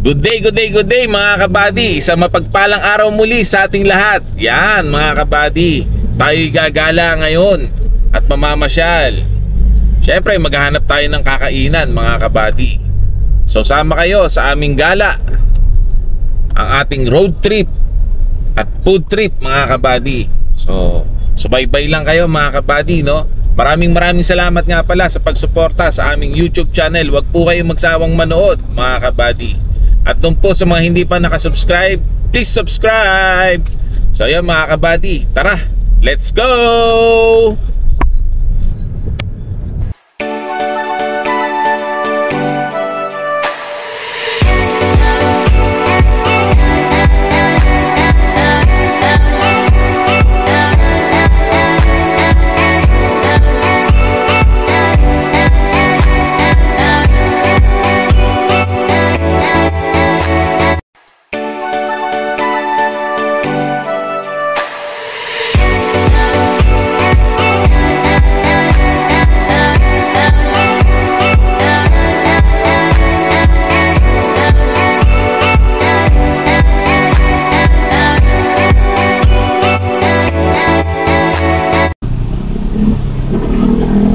Good day, good day, good day mga kabady. Sa mapagpalang araw muli sa ating lahat. Yan mga kabady, tayo'y gagala ngayon at mamamasyal. Siyempre maghahanap tayo ng kakainan mga kabady. So sama kayo sa aming gala, ang ating road trip at food trip mga kabady. So subaybay lang kayo mga kabady, no? Maraming salamat nga pala sa pagsuporta sa aming YouTube channel. Huwag po kayong magsawang manood mga kabady. At doon po sa mga hindi pa nakasubscribe, please subscribe. So yan mga kabady, tara, let's go!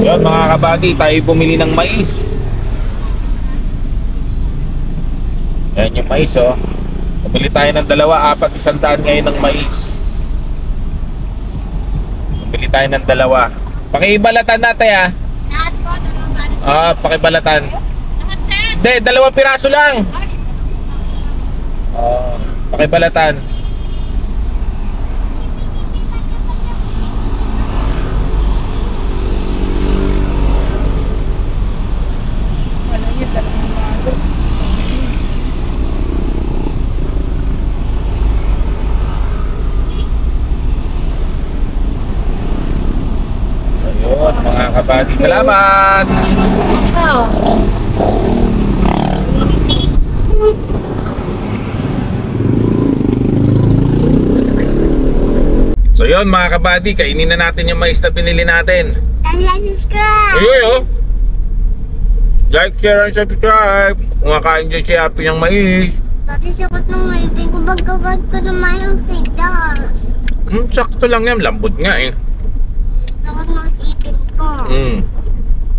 Yun mga kabady, tayo bumili ng mais. Yan yung mais, oh. Bumili tayo ng 2, 4, 100 ngayon ng mais. Bumili tayo ng 2. Pakibalatan natin ha. Lahat po, 2 balot. Pakibalatan. Lahat sir. Hindi, 2 piraso lang. Pakibalatan. Ayun mga kabady, salamat. So yun mga kabady, kainin na natin yung mais na binili natin. Subscribe. Ayun oh. Like, share, and subscribe. Kumakain dyan si Happy ng mais. Dati sakot ng ngipin ko, bagagad ko naman yung signals. Sakto lang yan, lambot nga eh. Sakot ng ngipin ko.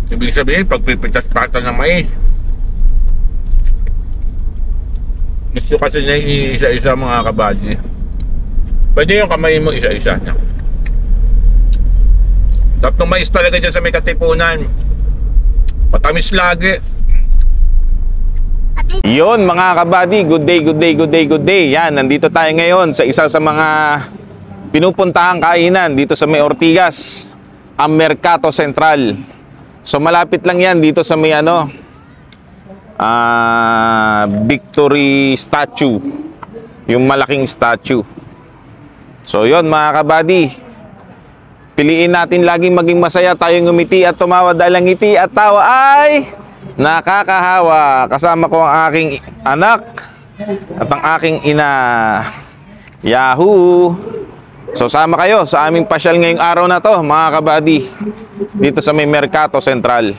Ibig sabihin, pagpipitas-pata ng mais. Gusto kasi niya isa-isa mga kabady. Pwede yung kamay mo isa-isa niya. Sarap ng mais talaga dyan sa may Katipunan. Matamis lagi. Yun mga kabady, good day, good day, good day, good day. Yan, nandito tayo ngayon sa isa sa mga pinupuntahang kainan dito sa may Ortigas, ang Mercato Central. So malapit lang yan dito sa may Victory Statue, yung malaking statue. So yun mga kabady, piliin natin laging maging masaya, tayong ngumiti at tumawa dahil ang ngiti at tawa ay nakakahawa. Kasama ko ang aking anak at ang aking ina. Yahoo! So sama kayo sa aming pasyal ngayong araw na to mga kabady, dito sa may Mercato Central.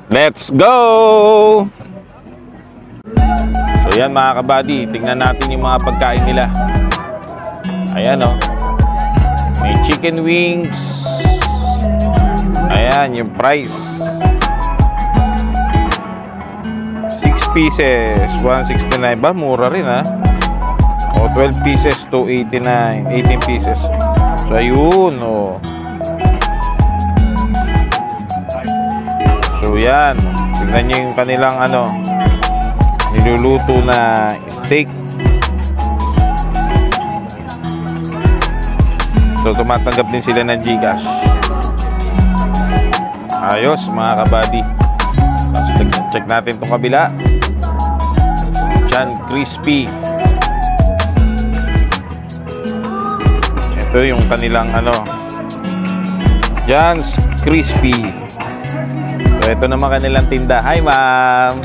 Let's go! So yan mga kabady, tingnan natin yung mga pagkain nila. Ayan oh, may chicken wings. Ayan yung price, 6 pieces 169 ba? Mura rin ha. O 12 pieces 289, 18 pieces. So ayun oh. So yan, tingnan nyo yung kanilang niluluto na steak. So tumatanggap din sila ng GCash. Ayos mga kabady. Check natin itong kabila. John Crispy. Ito yung kanilang John's Crispy. So ito naman kanilang tinda. Hi ma'am.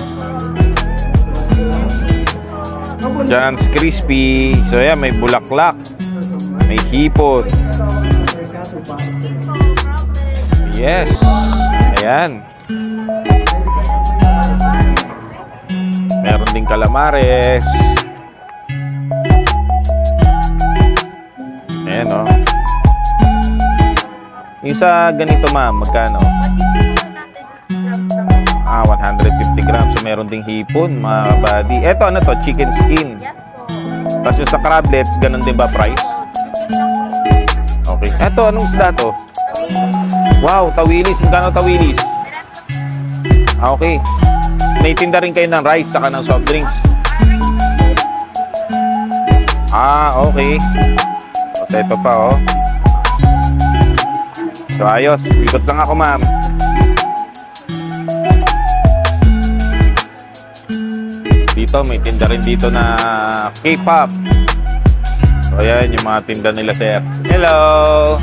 John's Crispy. So yan, may bulaklak, may hipon. Yes. Ayan. Meron ding calamares. Ayan, oh. Yung sa ganito, ma'am, magkano? 150 grams. So, meron ding hipon, mga kabady. Eto, ano to? Chicken skin. Tapos yung sa crablets, ganun din ba price? Okay. Eto, anong isda to? Wow, tawilis. Magkano tawilis? Okay. Naitinda rin kayo ng rice saka ng soft drinks. Okay. So, ito pa, oh. So, ayos. Ikot lang ako, ma'am. Dito, may tinda rin dito na K-pop. So, ayan yung mga tinda nila, sir. Hello!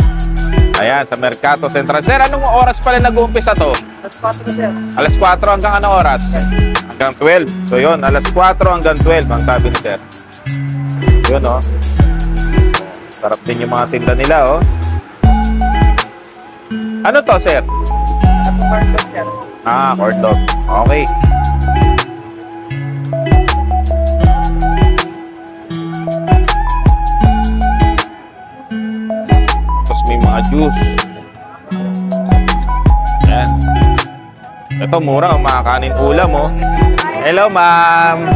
Ayan, sa Mercato Central. Sir, anong oras pala nag-uumpisa to? Alas 4, sir. Alas 4 hanggang anong oras? Hanggang 12. So, yun, alas 4 hanggang 12 ang sabi ni sir. Yun, oh. Sarap din yung mga tinda nila, oh. Ano to, sir? Corn dog, sir. Corn dog. Okay. Tapos may mga juice. Ayan. Ito, mura, oh. Makakanin ulam, oh. Hello, ma'am.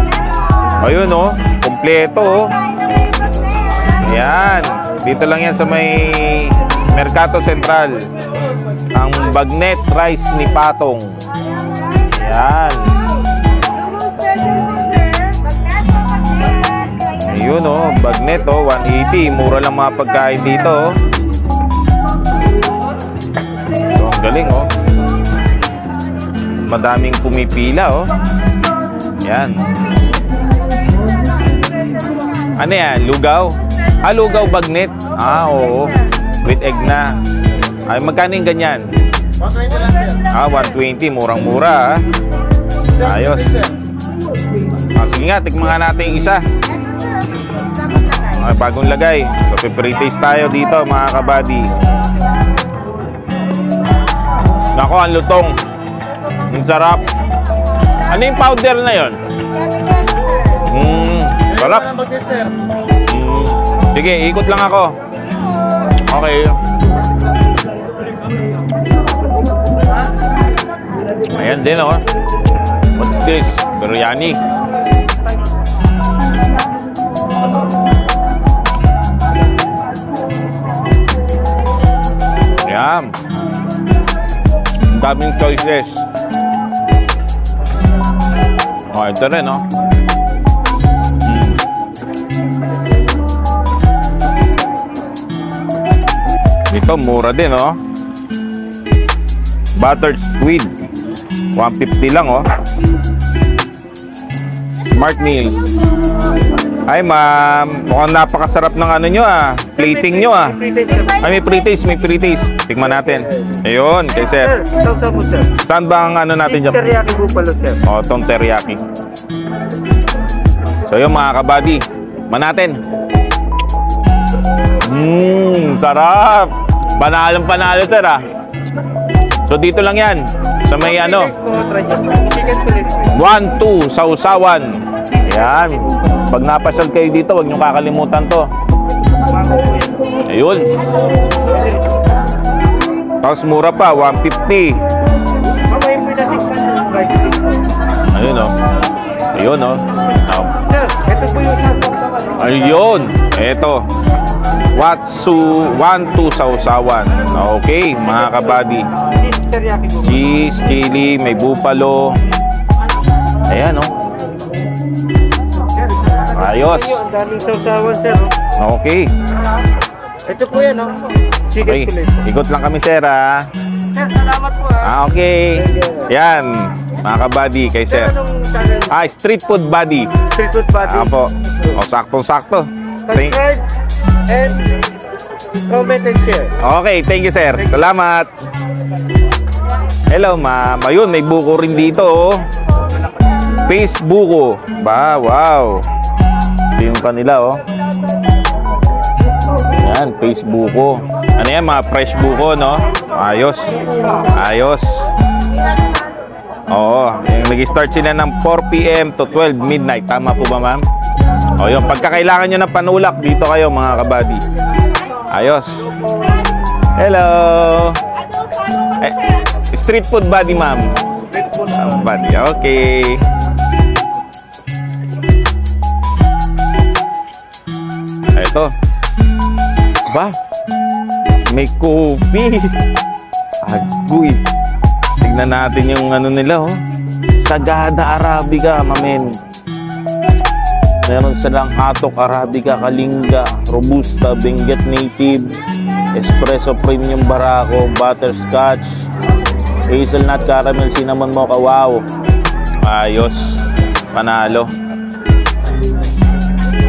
Ayun, oh. Kompleto, oh. Ayan. Dito lang yan sa may Mercato Central. Ang bagnet rice ni Patong. Ayan. Ayun, oh. Bagnet, oh. 180. Mura lang mga pagkain dito, oh. So, ang galing, oh. Madaming pumipila, oh. Ayan. Ano yan? Lugaw? Lugaw bagnet. Oo. With egg na. Ay, magkano yung ganyan? 120 lang, sir. 120. Murang-mura, Ayos. Sige nga, tikman nga natin yung isa. Bagong lagay. So, pre-taste tayo dito, mga kabady. Nako, ang lutong. Ang sarap. Ano yung powder na yun? Sarap. Sige, ikot lang ako. Okay. Ayan din, oh. What's this? Biryani. Ayan. Ang daming choices. Oh, ito rin, oh. Ito, mura din, oh. Buttered squid. 150 lang, oh. Smart Meals. Ay, ma'am. Mukhang napakasarap ng ano nyo, ah. Plating nyo, ah. Ay, may pre-taste, may pre-taste. Tingnan natin. Ayun, kay sir. Saan ba ang ano natin dyan? Teriyaki buffalo, sir. Oh, itong teriyaki. So, yun, mga kabady. Manatin. Sarap. Panalong-panalo, sir, ah. So, dito lang yan. Sa may ano. 1-2, sausawan. Ayan. Pag napasyal kayo dito, huwag nyo kakalimutan to. Ayun. Tapos mura pa, 150. Ayun, oh. Ayun, oh. Ayun. Eto. 1-2 sausawan. Okay, mga kabady. Cheese, chili, may buffalo. Ayan, oh. Ayos. Ang daming sausawan, sir. Okay. Ito po yan, oh. Okay. Ikot lang kami, sir, ah. Sir, salamat po, ah. Okay. Yan, mga kabady, kay sir. Street food buddy. Street food buddy. Po. O, saktong-sakto. Subscribe and comment and share. Okay, thank you, sir. Salamat. Hello, ma'am. Ayun, may buko rin dito, oh. Face buko. Wow. Ito yung kanila, oh. Yan, face buko. Ano yan, mga fresh buko, no? Ayos. Oo, yung nag-start sila ng 4 p.m. to 12 midnight. Tama po ba, ma'am? O yun, pagka kailangan nyo ng panulak, dito kayo mga kabady. Ayos. Hello. Street food buddy, ma'am. Street food buddy, okay. Ito. Ba? May kopi. Agoy. Tignan natin yung ano nila, oh. Sagada Arabica, mamen. Meron silang Atok Arabica, Kalinga, Robusta, Benguet Native, Espresso Premium Barako, Butterscotch, Hazelnut Caramel, Cinnamon Mocha. Wow. Ayos. Panalo.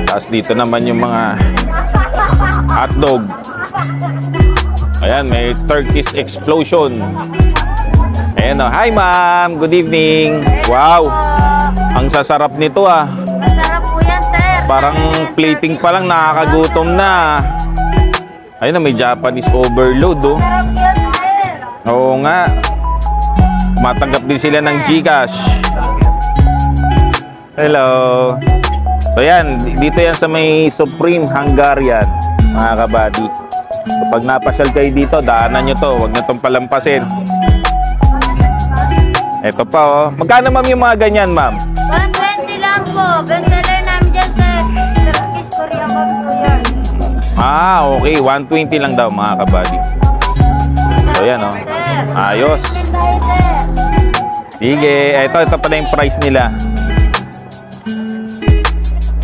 Tapos dito naman yung mga hotdog. Ayan, may Turkish Explosion. Ayan o. Hi ma'am, good evening. Wow, ang sasarap nito ah. Masarap po yan, sir. Parang plating pa lang nakakagutom na. Ayun na, may Japanese overload oh. Masarap yan, sir. Oo nga. Matanggap din sila ng GCash. Hello. So yan, dito yan sa may Supreme Hungarian, mga kabady. So, pag napasyal kayo dito, daanan nyo to. Huwag nyo itong palampasin. Ito pa oh. Magkano ma'am yung mga ganyan, ma'am? 120 lang po. Bestseller namin dyan, sir. Turkish Korean kami po yan. Ah, okay. 120 lang daw, mga kabady. So yan oh. Ayos. Tayo, sir. Sige. Ito pala yung price nila.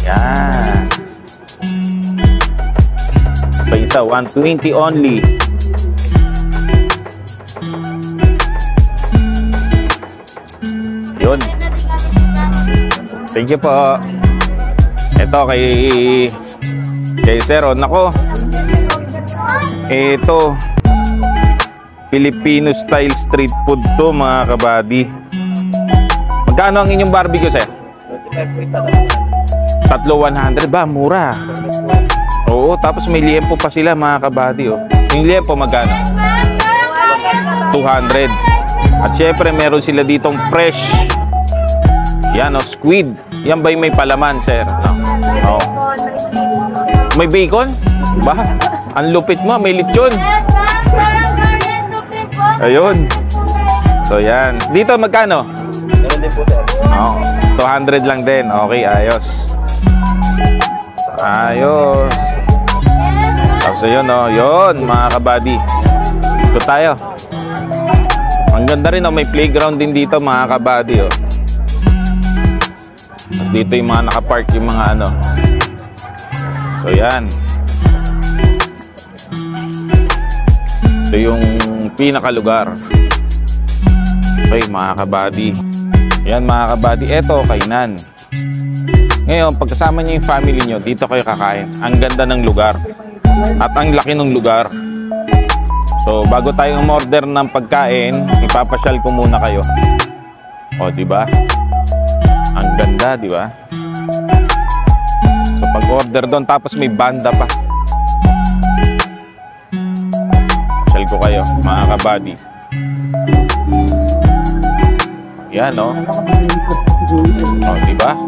Yan. Pa isa, 120 only. Yun. Thank you po. Ito kay Sir. Nako. Ito. Filipino style street food to, mga kabady. Magkano ang inyong barbecue, sir? 3,100 ba? Mura. Oo, tapos may liempo pa sila, mga kabady. Oh. Yung liempo magkano? 200. At syempre meron sila ditong fresh. Yan oh, squid. Yan ba yung may palaman, sir? No. Oh. May bacon? Ba? Ang lupit mo, may lechon. Ayun. So yan. Dito magkano? Meron din po, sir. Oh, 200 lang din. Okay, ayos. Ayos. So yun oh, yun mga kabady. Ito tayo. Ang ganda rin oh, may playground din dito mga kabady oh. Tapos dito yung mga nakapark, yung mga ano. So yan. Ito yung pinakalugar. Okay mga kabady. Yan mga kabady. Eto kainan. Ngayon pagkasama nyo yung family nyo, dito kayo kakain. Ang ganda ng lugar. At ang laki ng lugar. So bago tayo umorder ng pagkain, ipapasyal ko muna kayo. O di ba? Ang ganda, di ba? So pag-order doon, tapos may banda pa. Pasyal ko kayo, mga kabady. Yan, no? O, di ba?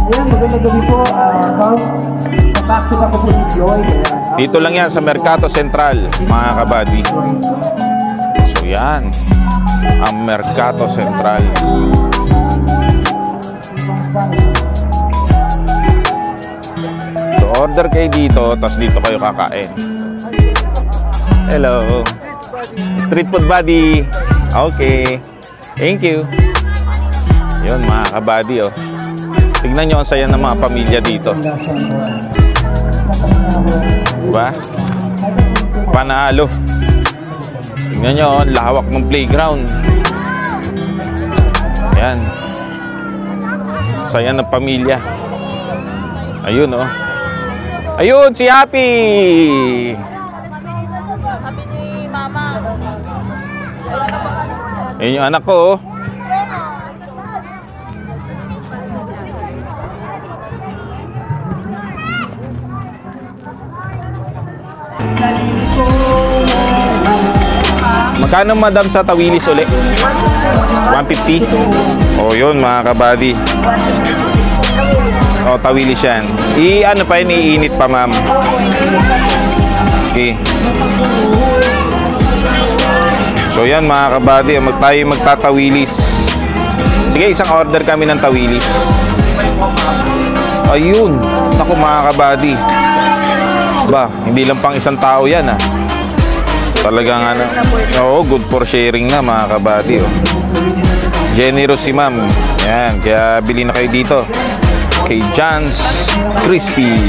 Ayan, magandang gabi po. Taxi ako po si Joy. Dito lang yan sa Mercato Central, mga kabady. So yan, ang Mercato Central. So order kayo dito, tapos dito kayo kakain. Hello. Street food buddy. Okay. Thank you. Yun mga kabady oh. Tignan nyo ang saya ng mga pamilya dito. Diba? Panalo. Tignan nyo, lawak ng playground. Ayan. Saya ng pamilya. Ayun oh. Ayun, si Happy! Sabi ni Mama. Ayun yung anak ko oh. Kano madam sa tawilis ulit? 150? Oh, yun mga kabady. Oh, tawilis yan. Ano pa yun, iinit pa ma'am. Okay. So yan mga kabady, tayo magtatawilis. Sige, isang order kami ng tawilis. Ayun. Naku mga kabady. Ba, hindi lang pang isang tao yan ah. Talagang ano. Oo, good for sharing na mga kabady. Oh. Generous si ma'am. Yan, kaya bili na kayo dito. Kay John's Crispy.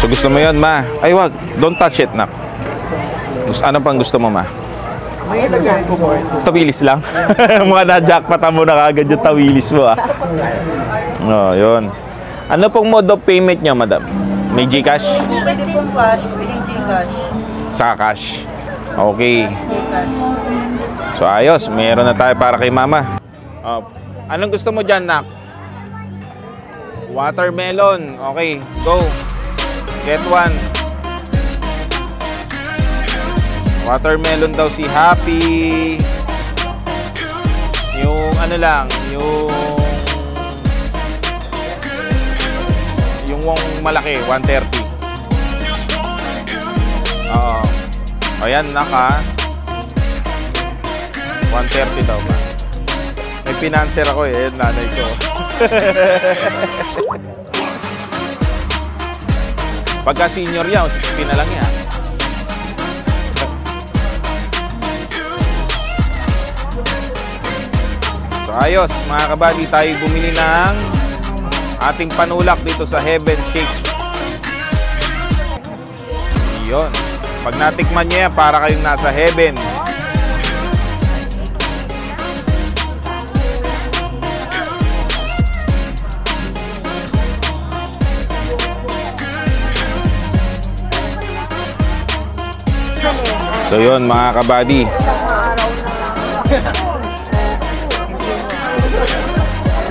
So gusto mo yun ma? Ay wag, don't touch it na. Ano pang gusto mo ma? Tawilis lang. Mga na-jackpot mo na kagad yung tawilis mo ah. Oh, yun. Ano pong mode of payment nyo, madam? May GCash? Pwede pong cash, pwedeng Gcash. Sa cash. Okay. So ayos, meron na tayo para kay mama. Oh, anong gusto mo dyan, nak? Watermelon. Okay, go. Get one. Watermelon daw si Happy. Yung ano lang, yung malaki, 130. Oo. Ayan, naka 130 daw ba? May pinanser ako eh, ayan nanay ko. Pagka senior yan, 60 na lang yan. So ayos, mga kabady, tayo bumili ng ating panulak dito sa Heaven Shake. Yun. Pag natikman niya, para kayong nasa heaven. So yun mga kabady.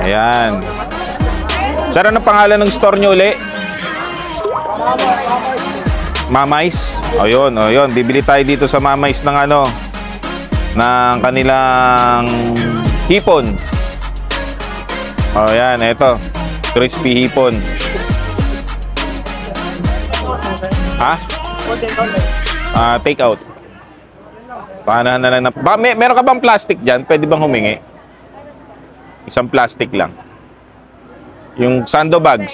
Ayan. Saan ang pangalan ng store nyo uli? Mamays. O yun, o yun. Bibili tayo dito sa Mamays ng ano, ng kanilang hipon. O yan, eto. Crispy hipon. Ha? Take out. Paano na lang na... meron ka bang plastic dyan? Pwede bang humingi? Isang plastic lang. Yung sandobag.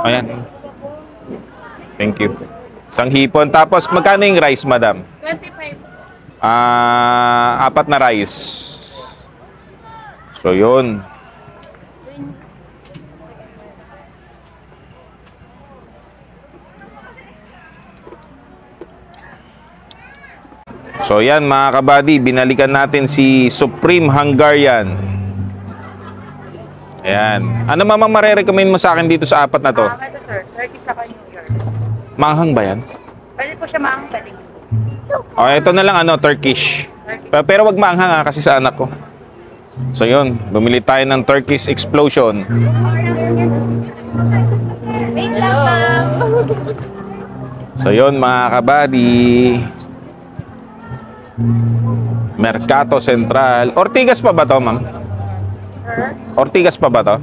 Ayan. Thank you. Isang hipon. Tapos, magkano yung rice, madam? 25. 4 na rice. So, yun. So, yan mga kabady. Binalikan natin si Supreme Hungarian. Ayan. Ano mamang marerecommend mo sa akin dito sa 4 na to? Ito sir, Turkey sa New York. Manghang ba yan? Pwede po siya maangkaling. O, ito na lang ano, Turkish. Pero wag maanghang ha, kasi sa anak ko. So yun, bumili tayo ng Turkish Explosion. Wait lang, ma'am. So yun mga kabady. Mercato Central. Ortigas pa ba to, ma'am? Ortigas pa ba to?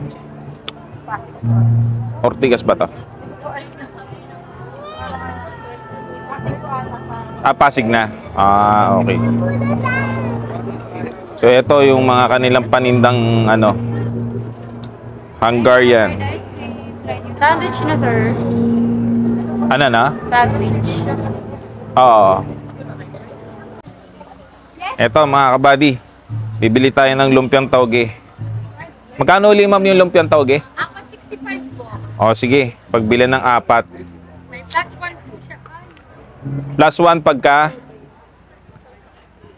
Ortigas ba to? Pasig na. Okay. So ito yung mga kanilang panindang ano, Hungarian. Sandwich na, sir. Ano na? Sandwich. Oo. Ito mga kabady, bibili tayo ng lumpiang tauge. Magkano uli ma'am yung lumpiang tauge? 65 po. O sige, pagbili ng 4. May plus 1 po siya. Plus 1 pagka?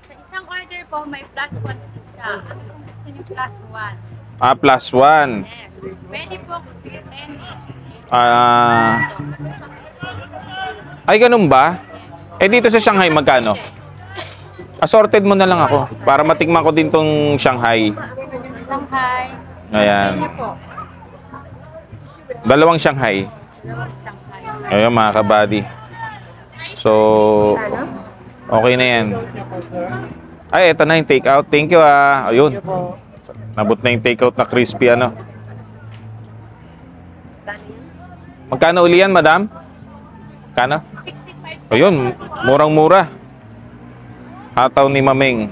Sa isang order po, may plus 1 po siya. Ano kung gusto niyo plus 1? Plus 1. Yes. Pwede po kung Ay, ganun ba? Eh, dito sa Shanghai, magkano? Assorted mo na lang ako para matikman ko din tong Shanghai. Shanghai. Ayan. Pwede po. 2 Shanghai. Ayun mga kabady. So, okay na yan. Ay, ito na yung take out. Thank you ah. Ayun. Nabot na yung take out na crispy ano. Magkano uli yan, madam? Magkano? Ayun, murang-mura. Hataw ni Mameng.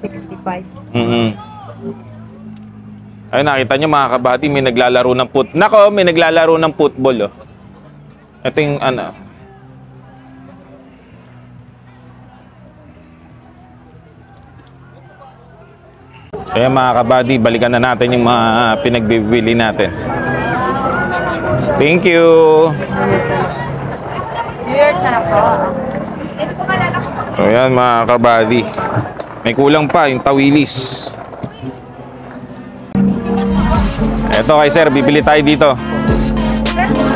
65. Ayun, nakita nyo mga kabady, may naglalaro ng Nako, may naglalaro ng football, oh. Ito yung ano. Kaya mga kabady, balikan na natin yung mga pinagbibili natin. Thank you. Weird na po. Ayan mga kabady. May kulang pa yung tawilis. Eto kay sir, bibili tayo dito.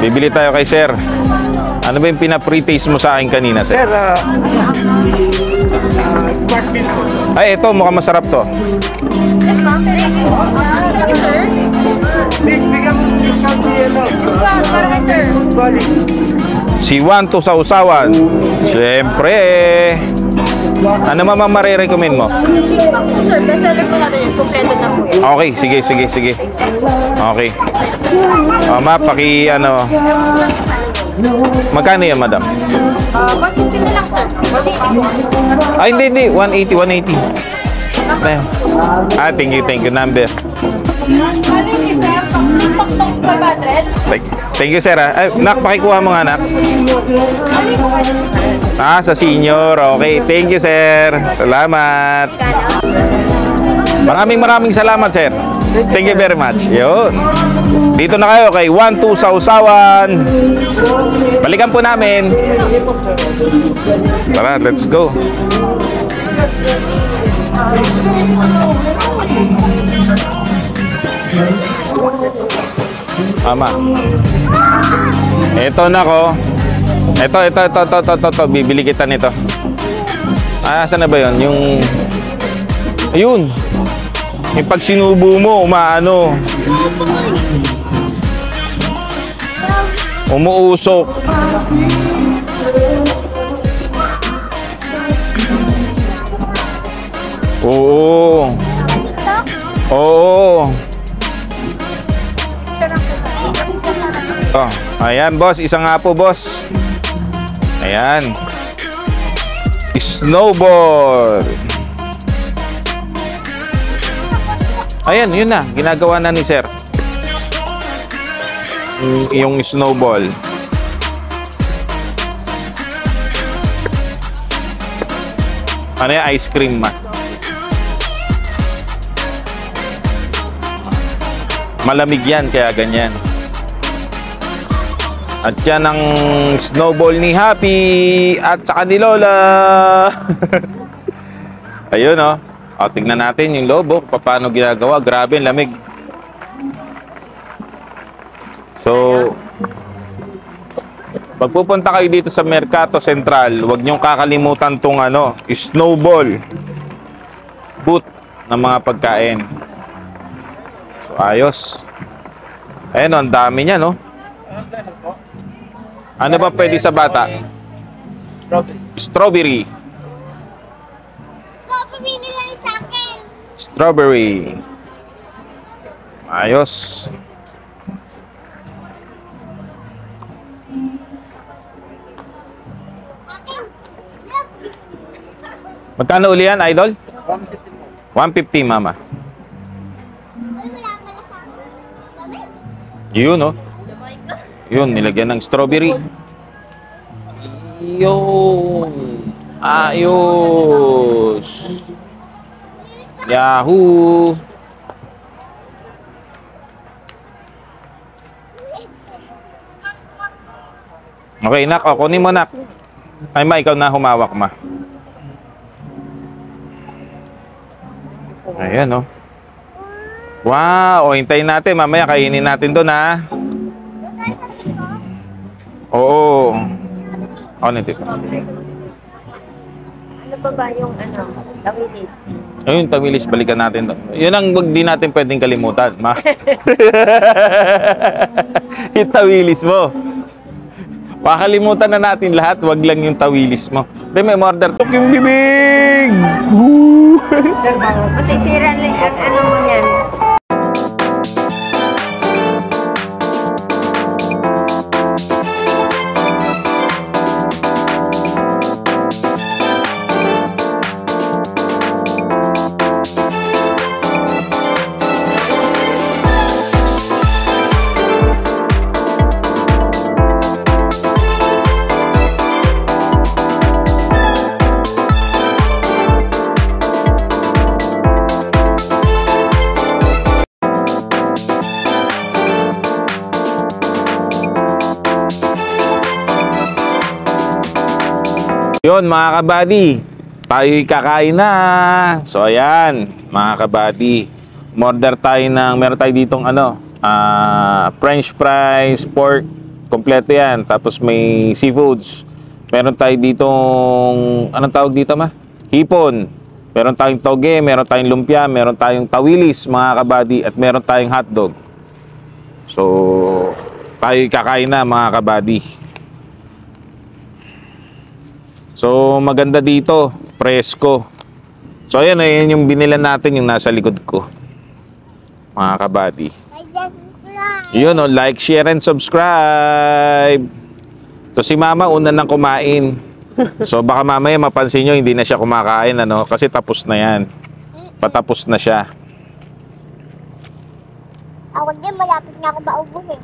Bibili tayo kay sir. Ano ba yung pina-pre-taste mo sa akin kanina, sir? Sir, spark bean po. Ay, ito, mukhang masarap to. Yes, ma'am. Thank you, sir. Bigyan mo yung sound niya, no? Parang sir. Balik. Si Juan to sa usawan. Siyempre. Ano mamang marirecommend mo? Sir, bestseller po natin yung kompleto na po yun. Okay, sige. Okay. Ma, paki ano. Magkano yan, madam? 150 na lang, sir. 180 po. Ay, hindi. 180. Ayan. Ah, thank you, number. Ano yung isa? Pang 500? Thank you, sir. Ay, nak, pakikuha mo nga, nak. Ah, sa senior. Okay, thank you, sir. Salamat. Maraming salamat, sir. Thank you very much. Yun. Dito na kayo kay 12 sa usawan. Balikan po namin. Tara, let's go. Ama. Ito na ko. Ito. Bibili kita nito. Ah, saan na ba yun? Ayun. Yung pag sinubo mo, umaano. Umuusok. Oo. Oh, ayan boss, isa nga po boss. Ayan. Snowball. Ayan, yun na. Ginagawa na ni sir. Yung snowball. Ano yung ice cream ma? Malamig yan, kaya ganyan. At yan ang snowball ni Happy at saka ni Lola. Ayun oh. O, tignan natin yung lobo, paano ginagawa. Grabe, lamig. So, pag pupunta kayo dito sa Mercato Central, huwag niyong kakalimutan tong snowball booth ng mga pagkain. So, ayos. Ayun, ang dami niya, no? Ano ba pwede sa bata? Strawberry. Strawberry. Ayos. Magkano uli yan, idol? 150, mama. Yun, oh. Yun, nilagyan ng strawberry. Yun. Ayos. Yahoo. Okay, nak. O, kunin mo, nak. Ay, ma, ikaw na humawak, ma. Ayan, oh. Wow. O, hintayin natin. Mamaya, kainin natin doon, ha. Oo. Ano dito? Ano pa ba yung tawilis? Ayun, tawilis. Balikan natin doon. Yun ang di natin pwedeng kalimutan, ma. Yung tawilis mo. Pakalimutan na natin lahat, wag lang yung tawilis mo. Hindi, may order. Tok yung bibig! Masisira na ang ano mo yan. Yun mga kabady, tayo'y kakain na. So ayan mga kabady, order tayo ng, meron tayo ditong French fries, pork, kompleto yan. Tapos may seafoods. Meron tayo ditong, anong tawag dito ma? Hipon. Meron tayong toge, meron tayong lumpia, meron tayong tawilis mga kabady, at meron tayong hotdog. So tayo'y kakain na mga kabady. So maganda dito, presko. So ayan, ayan yung binilan natin, yung nasa likod ko. Mga kabady. Yun o, like, share, and subscribe. So si mama una nang kumain. So baka mamaya mapansin nyo, hindi na siya kumakain, ano? Kasi tapos na yan. Patapos na siya. Ako din, malapit na ako maubos eh.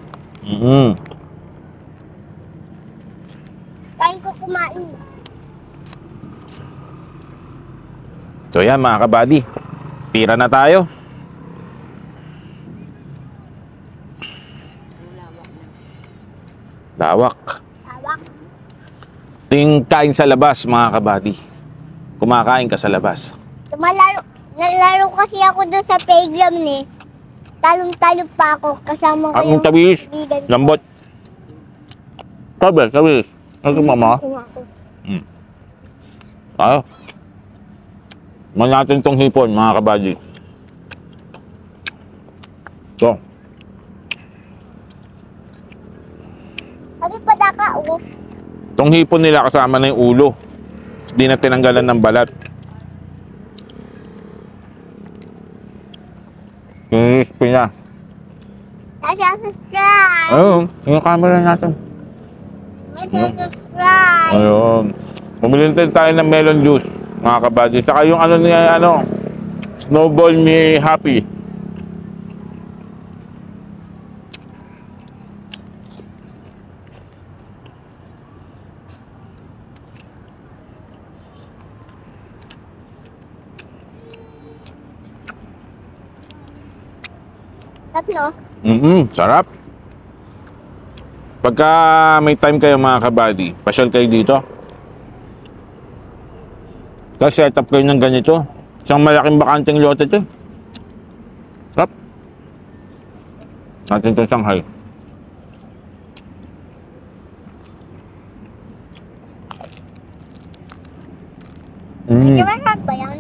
Kain ko kumain. So yan mga kabady, tira na tayo. Lawak. Tawak. Ting kain sa labas mga kabady. Kumakain ka sa labas. Nalaro kasi ako doon sa playground eh. Talong-talong pa ako kasama ko Ang tabi, kaibigan ko. lambot. Tabi. Ano mama? Tayo. Man natin tong hipon mga kabady. So. Ano pa daka oh? Tong hipon nila kasama na yung ulo. Hindi na tinanggalan ng balat. Crispy na. Subscribe. Ayun, yung camera natin. Subscribe. Ayun. Bumili din tayo ng melon juice, mga kabady. Saka yung Snowball Me Happy. Sarap no? Sarap. Pagka may time kayo mga kabady, pasyal kayo dito. Kasi set up kayo ng ganito. Isang malaking bakanteng lote ito. Sarap. Natin itong Shanghai. Di ba sarap ba yan?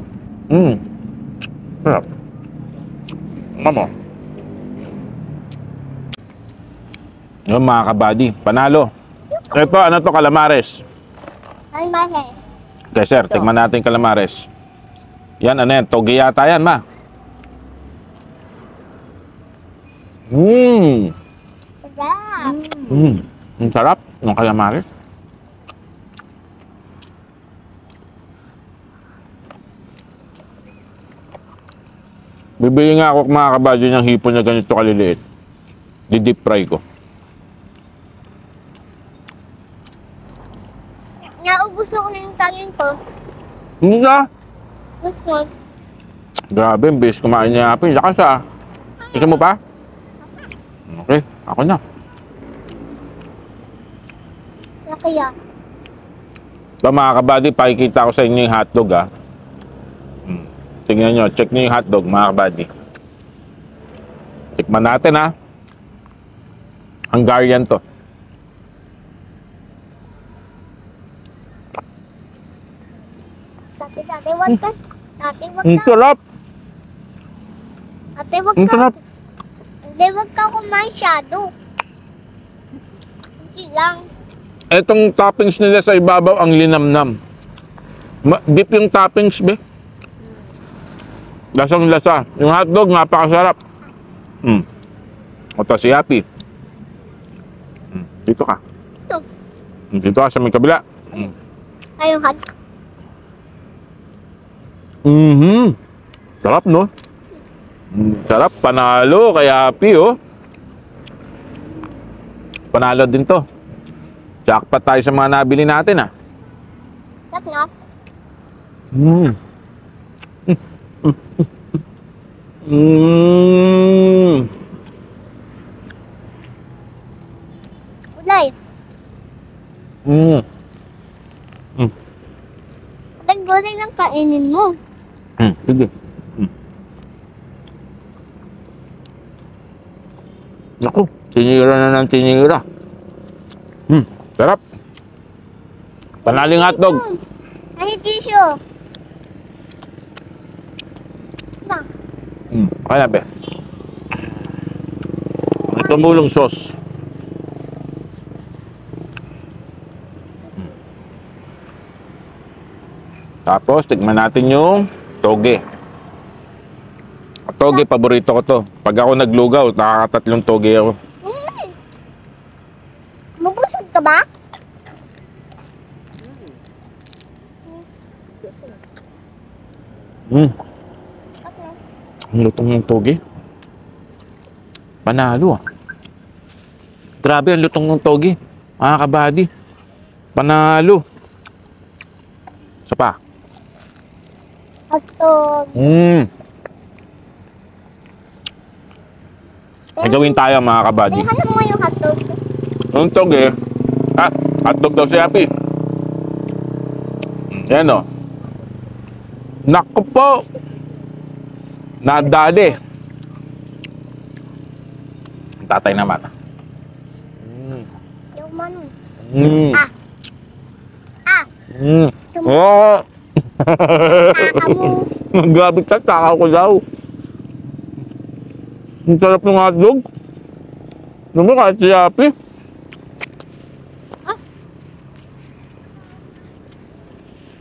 Sarap. Mamo. Yung mga kabady, panalo. Ito, ano to, calamares. Ay, mahes. Okay, sir, tikman natin yung calamares. Yan, ano yan, toge yata yan, ma. Sarap. Ang sarap ng calamares. Bibili nga ako mga kabadyo ng hipon na ganito kaliliit. Di-deep fry ko. Naubos ko na yung tanin ko. Hindi na. Gusto. Grabe, bis kumain niya hapon. Lakas ah. Gusto mo pa? Okay, ako na. Nakaya. So mga kabady, pakikita ko sa inyo yung hotdog ah. Tingnan nyo, check nyo yung hotdog mga kabady. Tikman natin ah. Hungarian to. Dati, wag ka. Dati, wag Ang ka. sarap! Dati, wag Ang ka. sarap! Hindi, wag ka kumain shadow. Hindi lang. Etong toppings nila sa ibabaw ang linamnam. Beef yung toppings, be. Lasang lasa. Yung hotdog, napakasarap. Ito si Happy. Dito ka. Ito. Dito ka sa may kabila. Ayun, hot. Sarap, no? Sarap. Panalo kay Happy, oh. Panalo din to. Jackpot tayo sa mga nabili natin, ah. Sarap nga. Ulay. Gulay lang kainin mo. Sige. Naku, tinira na ng tinira. Sarap. Panaling hotdog. Ano yung tissue? Ba? Kaya be. May tumulong sauce. Tapos, tignan natin yung toge. Toge, paborito ko to. Pag ako naglugaw, nakakatatlong toge ako. Mabusog ka ba? Ang lutong ng toge. Panalo, ah. Grabe ang lutong ng toge. Mga kabady. Panalo. Isa pa. Hotdog. May gawin tayo, mga kabady. Tingnan mo yung hotdog. Yung toge. Hotdog daw si Happy. Yan, o. Naku po. Nadali. Ang tatay naman. Yung mano. Oo. Taka mo. Grabe ka, taka ko daw. Ang sarap ng hotdog. Ano kahit si Happy?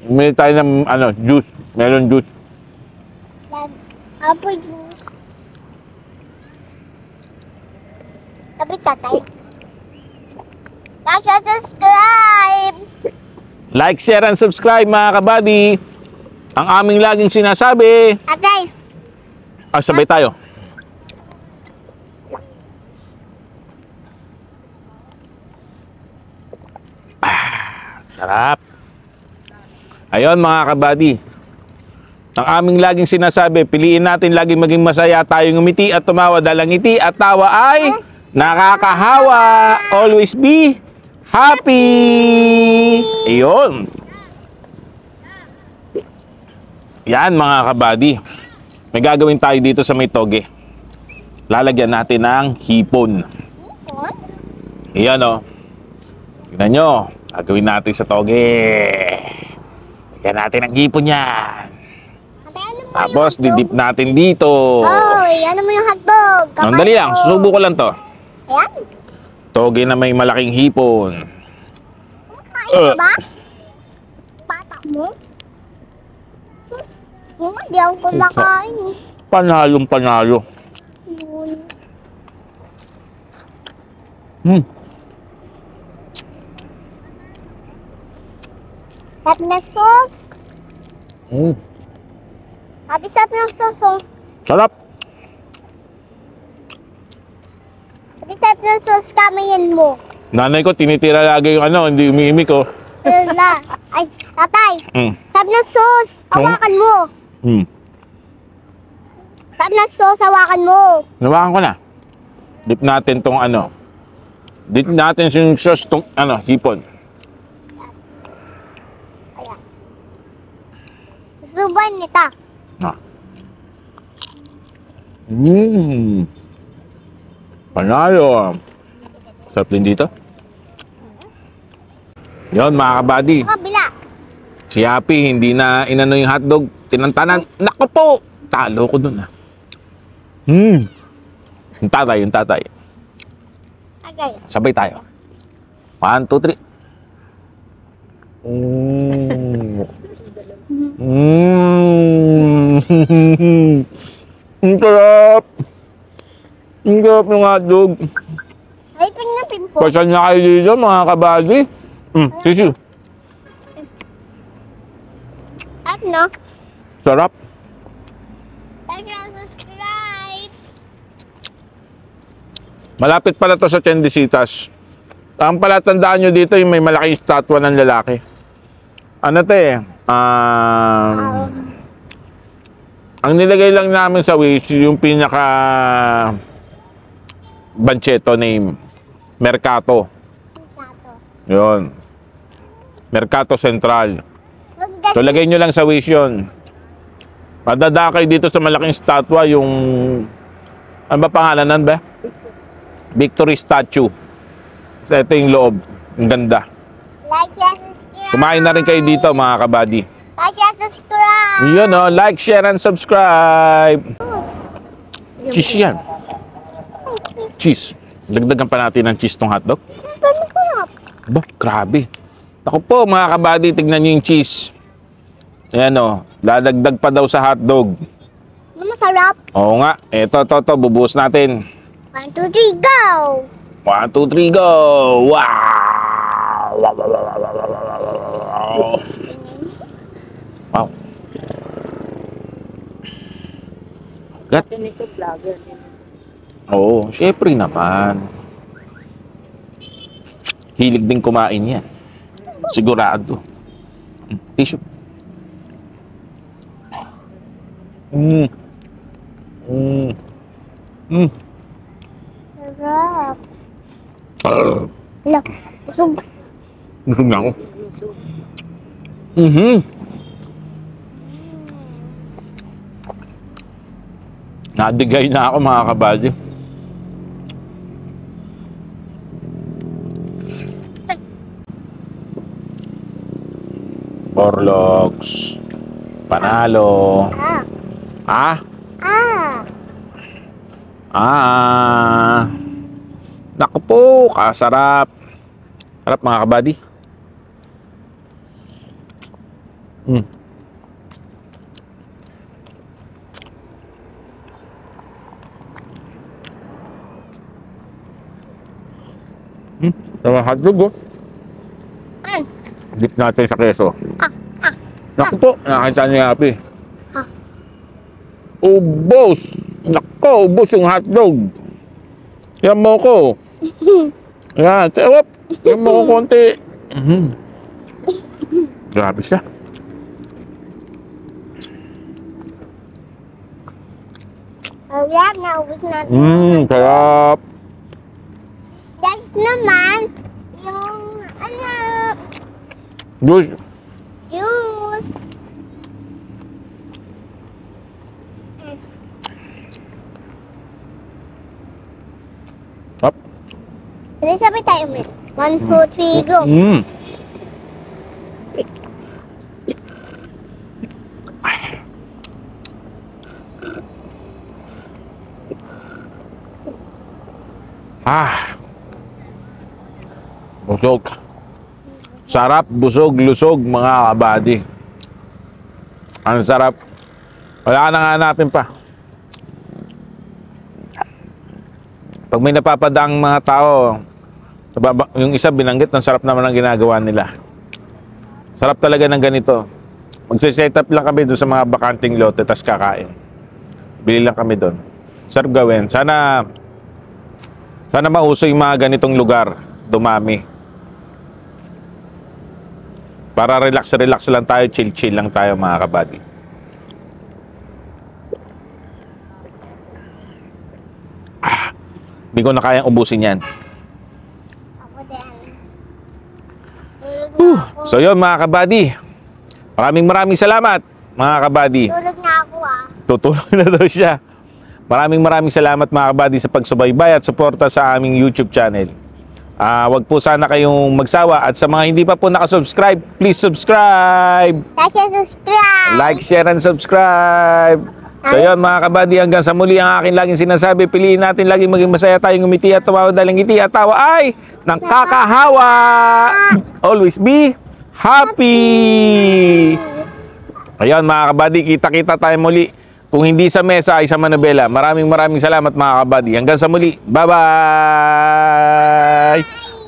May tayo ng juice. Melon juice. Apple juice. Sabi tatay. Subscribe! Like, share, and subscribe, mga kabady. Ang aming laging sinasabi. Tatay. Sabay tayo. Sarap. Ayun, mga kabady. Ang aming laging sinasabi, piliin natin laging maging masaya, tayong ngumiti at tumawa dahil ang ngiti at tawa ay nakakahawa. Always be happy. Ayun. Yan, mga kabady. May gagawin tayo dito sa may toge. Lalagyan natin ng hipon. Ayan, o. Tignan nyo. Gagawin natin sa toge. Lagyan natin ang hipon yan. Tapos, didip natin dito. Hoy, ano mo yung hotdog? Sandali lang, susubo ko lang to. Ayan. Toge na may malaking hipon. Kumakain ka ba? Bata mo? Sus, hindi ako kumakain. Panalong panalo. Sarap na sauce. Ate, sarap ng sauce, oh. Sarap. Ate, sarap ng sauce, kamayin mo. Nanay ko, tinitira lagi yung hindi umiimik ko. Ay, tatay. Sarap ng sauce, hawakan mo. Sarap ng sauce, hawakan mo. Nawakan ko na. Dip natin tong Dip natin yung sauce tong hipon. Ayan. Susuban nita. Panalo. Sarap din dito. Yun, mga kabady. Kabila. Si Happy, hindi na inano yung hotdog. Tinantanan. Naku po! Talo ko dun, Yung tatay. Okay. Sabay tayo. 1, 2, 3. Ang sarap! Ang sarap ng hotdog. Ay, pinapin po. Pasal na kayo dito mga kabady. Sisiu. At no? Sarap. Like and subscribe. Malapit pala to sa Tiendesitas. Ang palatandaan nyo dito yung may malaking statwa ng lalaki. Ano to eh? Ang nilagay lang namin sa Wish, yung pinaka Bancheto name. Mercato. Yun. Mercato Central. So lagay nyo lang sa Wish yun. Madadakay dito sa malaking statwa yung... Ano ba pangalan nun ba? Victory Statue. So ito yung loob. Ang ganda. Like and subscribe. Kumain na rin kayo dito mga kabady. Like and subscribe. Yun o, like, share, and subscribe. Cheese yan. Cheese. Dagdagan pa natin ng cheese tong hotdog. Masarap. Ba, grabe. Ako po mga kabady, tignan nyo yung cheese. Ayan o, dadagdag pa daw sa hotdog. Masarap. Oo nga, eto, bubuhos natin. 1, 2, 3, go! 1, 2, 3, go! Wow! Wow. Gat? Oo, syempre naman. Hilig din kumain yan. Sigurado. Tissue. Sarap. Wala, busog. Busog na ako. Nadigay na ako mga kabady. Borlogs. Panalo. Ah? Naku po, kasarap. Sarap mga kabady. Sama hotdog oh. Dip natin sa keso. Naku po, nakita niyo Happy. Ubos! Naku, ubos yung hotdog. Yan mo ko. Yan, tewap. Yan mo ko konti. Grabe siya. Sarap, naubos natin. Sarap. Next naman, yung ano, Juice. juice. Up. Jadi sabay tayo ulit. 1, 2, 3, go. Busog. Sarap, busog, lusog mga kabady. Ang sarap. Wala ka nang hanapin pa. Pag may napapadang mga tao, yung isa binanggit, ang sarap naman ang ginagawa nila. Sarap talaga ng ganito. Magsiset up lang kami doon sa mga bakanting lote, tas kakain. Bili lang kami doon. Sarap gawin. Sana mauso yung mga ganitong lugar. Dumami. Para relax lang tayo, chill lang tayo mga kabady. Hindi ko na kayang ubusin yan. Ako din. Tulog na ako. So yun mga kabady. Maraming salamat mga kabady. Tulog na ako Tutulog na daw siya. Maraming salamat mga kabady sa pagsubaybay at suporta sa aming YouTube channel. Wag po sana kayong magsawa at sa mga hindi pa po nakasubscribe, please subscribe. Like, share, and subscribe. So yun mga kabady, hanggang sa muli ang akin laging sinasabi, piliin natin laging maging masaya tayong ngumiti at tumawa dahil ngiti at tawa ay nang kakahawa. Always be happy! Ayun mga kabady, kita-kita tayo muli. Kung hindi sa mesa ay sa Manobela. Maraming salamat mga kabady. Hanggang sa muli. Bye-bye!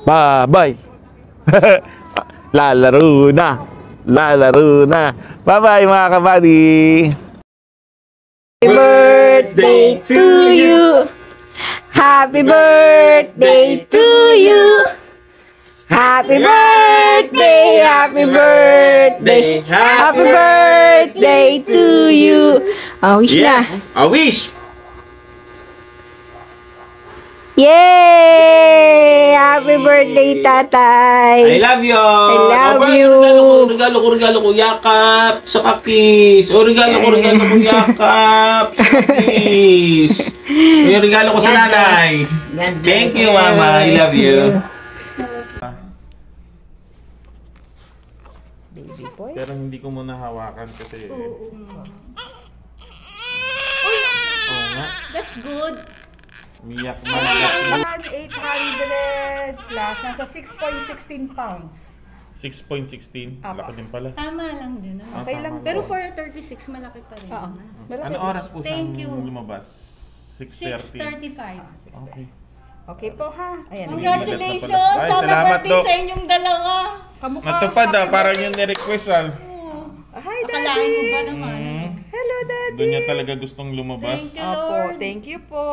Bye-bye! Lalaro na! Lalaro na! Bye-bye mga kabady! Happy birthday to you. Happy birthday to you. Happy birthday, happy birthday, happy birthday to you. Oh, wish na. I wish! Yay! Happy birthday, tatay. I love you! I love you. Regalo ko, yakap sa kakis. O, regalo ko, yakap sa kakis. Yung regalo ko sa nanay. Thank you, mama. I love you. Pero hindi ko muna hawakan kasi... Oo nga. That's good. Miyak na. 800 plus, nasa 6.16 pounds. 6.16. Laki din pala. Tama lang din. Ano? Okay lang. Pero for 36, malaki pa rin. Oo. Ano oras po siyang Thank you. lumabas? 6:30. 6:35. Okay. Okay po ha. Ayan. Congratulations! Ay, Sana salamat, birthday Dok. sa inyong dalawa. Kamukha. Natupad parang yung ni-request Hi, Akalain mo Daddy. ba naman? Hello, Daddy. Doon niya talaga gustong lumabas. Thank you, Opo, Lord. thank you po.